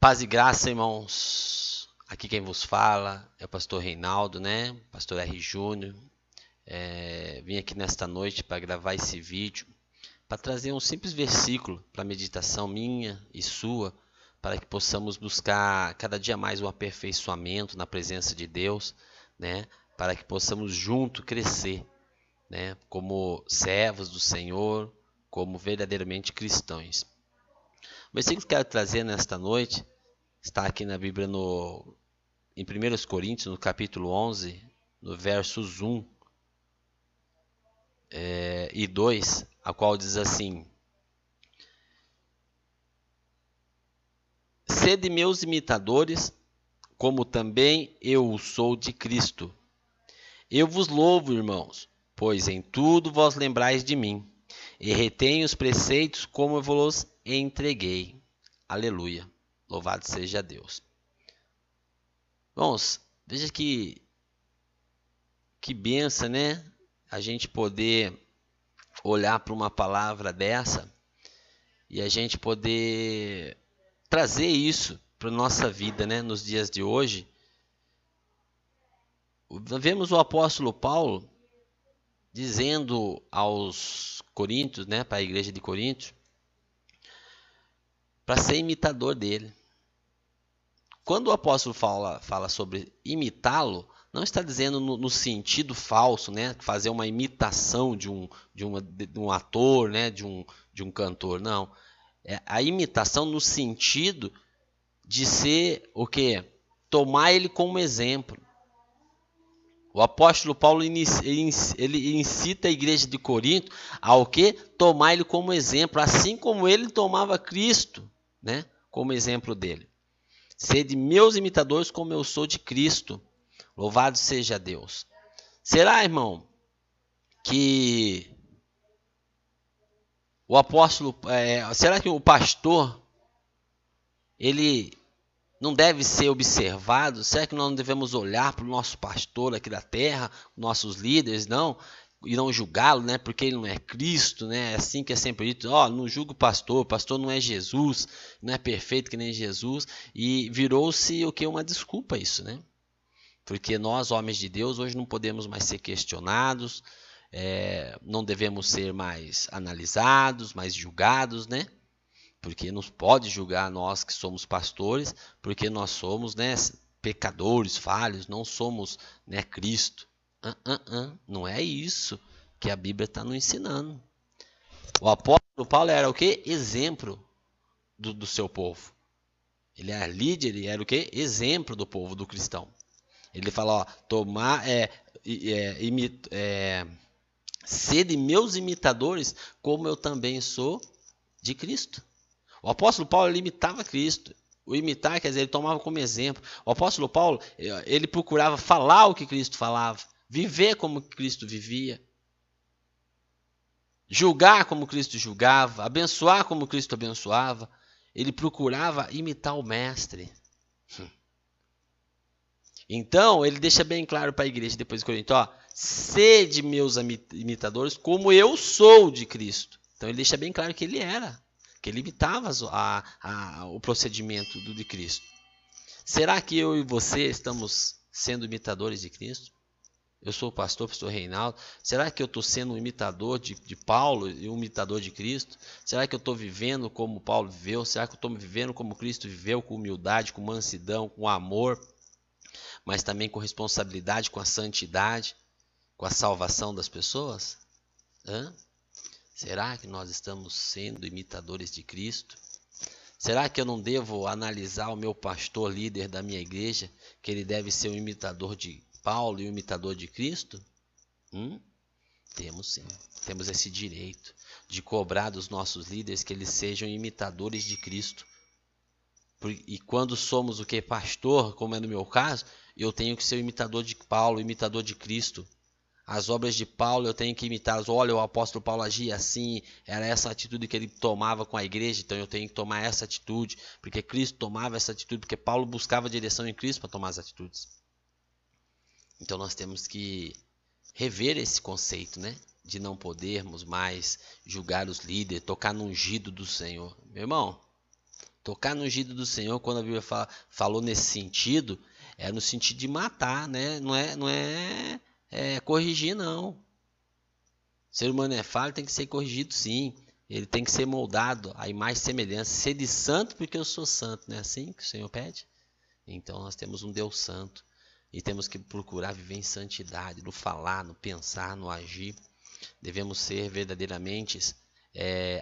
Paz e graça, irmãos. Aqui quem vos fala é o pastor Reinaldo, né? Pastor R. Júnior. Vim aqui nesta noite para gravar esse vídeo, para trazer um simples versículo para meditação minha e sua, para que possamos buscar cada dia mais um aperfeiçoamento na presença de Deus, né? Para que possamos junto crescer, né? Como servos do Senhor, como verdadeiramente cristãos. O versículo que quero trazer nesta noite está aqui na Bíblia em 1 Coríntios, no capítulo 11, no versos 1 e 2, a qual diz assim: Sede meus imitadores, como também eu o sou de Cristo. Eu vos louvo, irmãos, pois em tudo vós lembrais de mim, e retenho os preceitos como eu vos entreguei. Aleluia. Louvado seja Deus. Irmãos, veja que benção, né? A gente poder olhar para uma palavra dessa e a gente poder trazer isso para a nossa vida, né? Nos dias de hoje. Vemos o apóstolo Paulo dizendo aos Coríntios, né? Para a igreja de Coríntios, para ser imitador dele. Quando o apóstolo fala sobre imitá-lo, não está dizendo no sentido falso, né? Fazer uma imitação de um ator, né? De um cantor. Não. É a imitação no sentido de ser o quê? Tomar ele como exemplo. O apóstolo Paulo ele incita a igreja de Corinto ao quê? Tomar ele como exemplo, assim como ele tomava Cristo, né? Como exemplo dele. Sede meus imitadores como eu sou de Cristo. Louvado seja Deus. Será, irmão, que o apóstolo, será que o pastor, ele não deve ser observado? Será que nós não devemos olhar para o nosso pastor aqui da terra, nossos líderes, não? E não julgá-lo, né? Porque ele não é Cristo, né? É assim que é sempre dito. Não julga o pastor não é Jesus, não é perfeito que nem Jesus. E virou-se o que? Uma desculpa isso, né? Porque nós, homens de Deus, hoje não podemos mais ser questionados, não devemos ser mais analisados, mais julgados, né? Porque não pode julgar nós que somos pastores, porque nós somos, né, pecadores, falhos, não somos, né, Cristo. Não é isso que a Bíblia está nos ensinando. O apóstolo Paulo era o quê? Exemplo do seu povo. Ele era líder, ele era o quê? Exemplo do povo, do cristão. Ele fala, sede meus imitadores, como eu também sou de Cristo. O apóstolo Paulo ele imitava Cristo. O imitar, quer dizer, ele tomava como exemplo. O apóstolo Paulo, ele procurava falar o que Cristo falava, viver como Cristo vivia, julgar como Cristo julgava, abençoar como Cristo abençoava. Ele procurava imitar o mestre. Então, ele deixa bem claro para a igreja depois de Corinto, sede meus imitadores como eu sou de Cristo. Então, ele deixa bem claro que ele era, que ele imitava o procedimento de Cristo. Será que eu e você estamos sendo imitadores de Cristo? Eu sou o pastor Reinaldo. Será que eu estou sendo um imitador de Paulo e um imitador de Cristo? Será que eu estou vivendo como Paulo viveu? Será que eu estou vivendo como Cristo viveu, com humildade, com mansidão, com amor, mas também com responsabilidade, com a santidade, com a salvação das pessoas? Será que nós estamos sendo imitadores de Cristo? Será que eu não devo analisar o meu pastor líder da minha igreja, que ele deve ser um imitador de Paulo e um imitador de Cristo? Temos sim, temos esse direito de cobrar dos nossos líderes que eles sejam imitadores de Cristo. E quando somos o que? Pastor, como é no meu caso, eu tenho que ser o imitador de Paulo, o imitador de Cristo. As obras de Paulo eu tenho que imitá-las. Olha, o apóstolo Paulo agia assim, era essa atitude que ele tomava com a igreja, então eu tenho que tomar essa atitude, porque Cristo tomava essa atitude, porque Paulo buscava direção em Cristo para tomar as atitudes. Então nós temos que rever esse conceito, né? De não podermos mais julgar os líderes, tocar no ungido do Senhor. Meu irmão, Tocar no ungido do Senhor, quando a Bíblia falou nesse sentido, é no sentido de matar, né? Não é corrigir, não. O ser humano é falho, tem que ser corrigido, sim. Ele tem que ser moldado à imagem e semelhança. Ser de santo porque eu sou santo, não é assim que o Senhor pede? Então nós temos um Deus santo e temos que procurar viver em santidade, no falar, no pensar, no agir. Devemos ser verdadeiramente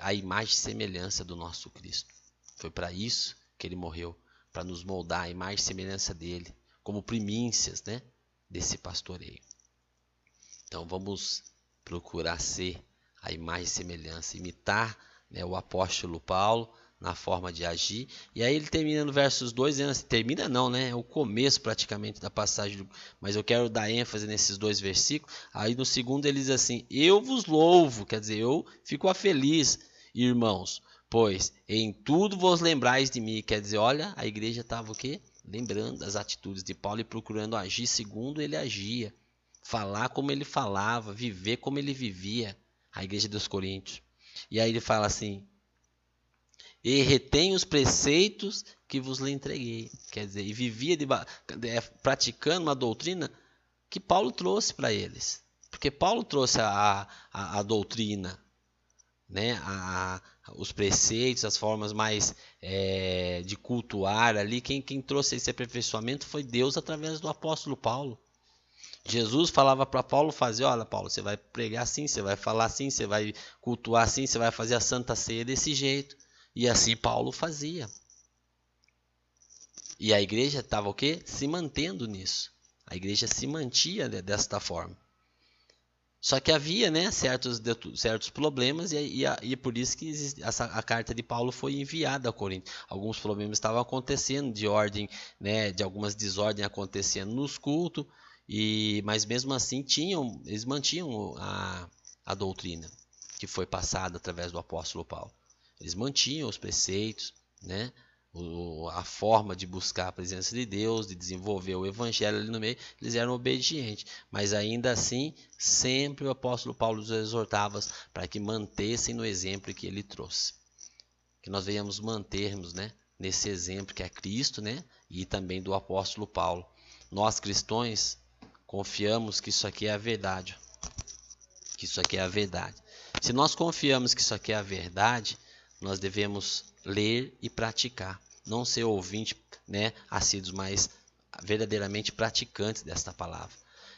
a imagem e semelhança do nosso Cristo. Foi para isso que ele morreu, para nos moldar a imagem e semelhança dele, como primícias, né, desse pastoreio. Então vamos procurar ser a imagem e semelhança, imitar, né, o apóstolo Paulo na forma de agir. E aí ele termina no versos 2, termina não, né? É o começo praticamente da passagem, mas eu quero dar ênfase nesses 2 versículos. Aí no segundo ele diz assim: eu vos louvo, quer dizer, eu fico feliz, irmãos, pois em tudo vos lembrais de mim. Quer dizer, olha, a igreja estava o quê? Lembrando das atitudes de Paulo e procurando agir segundo ele agia, falar como ele falava, viver como ele vivia, a igreja dos Coríntios. E aí ele fala assim: e retém os preceitos que vos lhe entreguei. Quer dizer, e vivia praticando uma doutrina que Paulo trouxe para eles. Porque Paulo trouxe a doutrina, né? Os preceitos, as formas mais de cultuar ali. Quem trouxe esse aperfeiçoamento foi Deus através do apóstolo Paulo. Jesus falava para Paulo fazer: olha, Paulo, você vai pregar assim, você vai falar assim, você vai cultuar assim, você vai fazer a Santa Ceia desse jeito. E assim Paulo fazia. E a igreja estava o quê? Se mantendo nisso. A igreja se mantinha desta forma. Só que havia, né, certos problemas e por isso que a carta de Paulo foi enviada a Corinto. Alguns problemas estavam acontecendo de ordem, né, de algumas desordens acontecendo nos cultos, mas mesmo assim eles mantinham a doutrina que foi passada através do apóstolo Paulo. Eles mantinham os preceitos, né, a forma de buscar a presença de Deus, de desenvolver o evangelho ali no meio. Eles eram obedientes, mas ainda assim sempre o apóstolo Paulo os exortava para que mantessem no exemplo que ele trouxe, que nós venhamos mantermos, né, nesse exemplo que é Cristo, né, e também do apóstolo Paulo. Nós cristãos confiamos que isso aqui é a verdade, que isso aqui é a verdade. Se nós confiamos que isso aqui é a verdade, nós devemos ler e praticar, não ser ouvinte, né, assíduos, mas verdadeiramente praticantes desta palavra.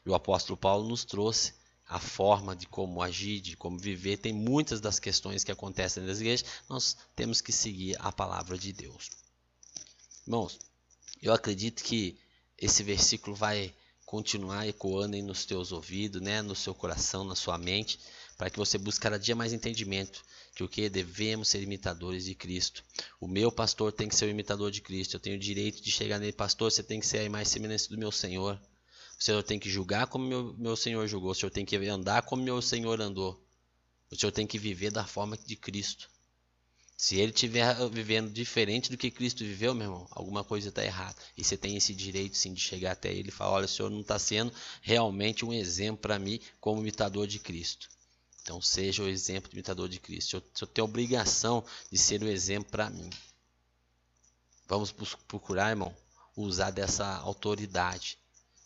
E o apóstolo Paulo nos trouxe a forma de como agir, de como viver. Tem muitas das questões que acontecem nas igrejas, nós temos que seguir a palavra de Deus. Irmãos, eu acredito que esse versículo vai continuar ecoando aí nos teus ouvidos, né, no seu coração, na sua mente, para que você busque cada dia mais entendimento que o que devemos ser imitadores de Cristo. O meu pastor tem que ser o imitador de Cristo. Eu tenho o direito de chegar nele: pastor, você tem que ser a imagem e semelhança do meu Senhor. O Senhor tem que julgar como meu Senhor julgou. O Senhor tem que andar como meu Senhor andou. O Senhor tem que viver da forma de Cristo. Se ele estiver vivendo diferente do que Cristo viveu, meu irmão, alguma coisa está errada. E você tem esse direito, sim, de chegar até ele e falar: olha, o Senhor não está sendo realmente um exemplo para mim como imitador de Cristo. Então seja o exemplo de imitador de Cristo. O Senhor tem a obrigação de ser o exemplo para mim. Vamos procurar, irmão, usar dessa autoridade,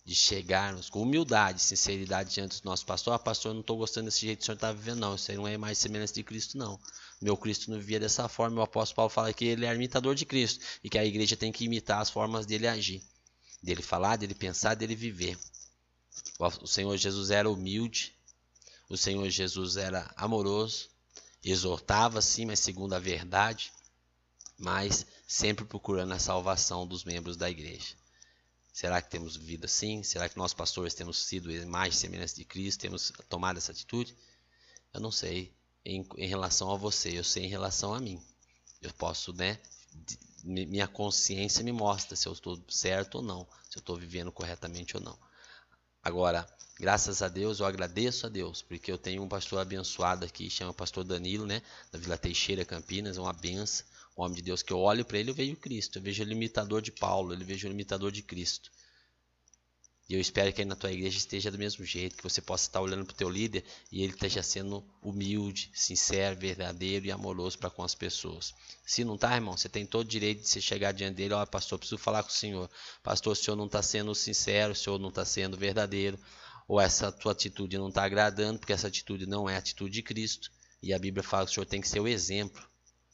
de chegarmos com humildade, sinceridade diante do nosso pastor. Pastor, eu não estou gostando desse jeito que o senhor está vivendo, não. Isso aí não é mais semelhança de Cristo, não. Meu Cristo não vivia dessa forma. O apóstolo Paulo fala que ele é imitador de Cristo e que a igreja tem que imitar as formas dele agir, dele falar, dele pensar, dele viver. O Senhor Jesus era humilde, o Senhor Jesus era amoroso, exortava sim, mas segundo a verdade, mas sempre procurando a salvação dos membros da igreja. Será que temos vivido assim? Será que nós pastores temos sido imagem e semelhança de Cristo? Temos tomado essa atitude? Eu não sei em relação a você, eu sei em relação a mim. Eu posso, né? Minha consciência me mostra se eu estou certo ou não, se eu estou vivendo corretamente ou não. Agora, graças a Deus, eu agradeço a Deus, porque eu tenho um pastor abençoado aqui, chama pastor Danilo, né? Da Vila Teixeira, Campinas, é uma benção. Um homem de Deus que eu olho para ele, eu vejo Cristo. Eu vejo ele imitador de Paulo, eu vejo ele imitador de Cristo. E eu espero que aí na tua igreja esteja do mesmo jeito, que você possa estar olhando para o teu líder e ele esteja sendo humilde, sincero, verdadeiro e amoroso para com as pessoas. Se não está, irmão, você tem todo o direito de você chegar diante dele: ó, pastor, preciso falar com o senhor. Pastor, o senhor não está sendo sincero, o senhor não está sendo verdadeiro, ou essa tua atitude não está agradando, porque essa atitude não é a atitude de Cristo. E a Bíblia fala que o senhor tem que ser o exemplo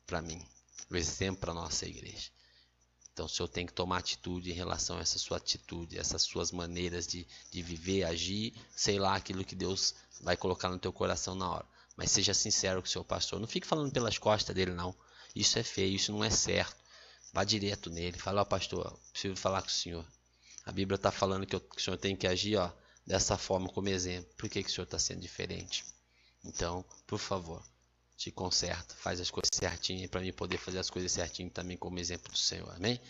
para mim, o exemplo para a nossa igreja. Então o senhor tem que tomar atitude em relação a essa sua atitude, essas suas maneiras de viver, agir, sei lá, aquilo que Deus vai colocar no teu coração na hora. Mas seja sincero com o seu pastor, não fique falando pelas costas dele não. Isso é feio, isso não é certo. Vá direto nele, fala: ó, pastor, preciso falar com o senhor. A Bíblia está falando que o senhor tem que agir, ó, dessa forma como exemplo. Por que o senhor está sendo diferente? Então, por favor, te conserta, faz as coisas certinho para mim poder fazer as coisas certinho também como exemplo do Senhor, amém?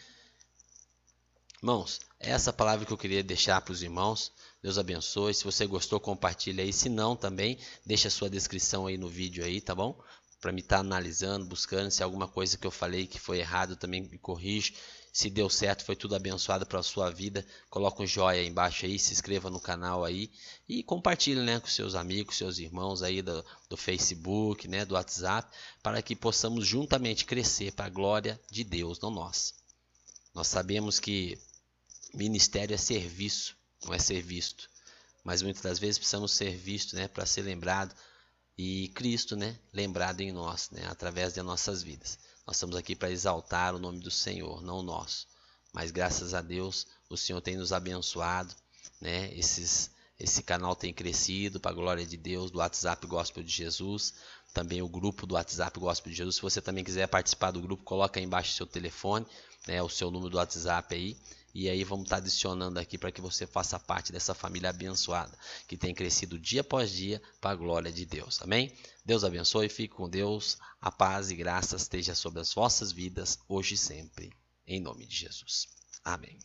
Irmãos, é essa palavra que eu queria deixar para os irmãos. Deus abençoe. Se você gostou, compartilha aí. Se não, também deixa a sua descrição aí no vídeo aí, tá bom? Para me estar analisando, buscando. Se alguma coisa que eu falei que foi errado, também me corrige. Se deu certo, foi tudo abençoado para a sua vida, coloca um joinha aí embaixo aí, se inscreva no canal aí e compartilhe, né, com seus amigos, seus irmãos aí do Facebook, né, do WhatsApp, para que possamos juntamente crescer para a glória de Deus, não nós. Nós sabemos que ministério é serviço, não é ser visto. Mas muitas das vezes precisamos ser vistos, né, para ser lembrado, e Cristo, né, lembrado em nós, né, através de nossas vidas. Nós estamos aqui para exaltar o nome do Senhor, não o nosso. Mas graças a Deus o Senhor tem nos abençoado, né? Esse canal tem crescido para a glória de Deus, do WhatsApp Gospel de Jesus. Também o grupo do WhatsApp Gospel de Jesus. Se você também quiser participar do grupo, coloca aí embaixo o seu telefone, né, o seu número do WhatsApp aí. E aí vamos estar adicionando aqui para que você faça parte dessa família abençoada, que tem crescido dia após dia para a glória de Deus. Amém? Deus abençoe, fique com Deus. A paz e graça esteja sobre as vossas vidas, hoje e sempre. Em nome de Jesus. Amém.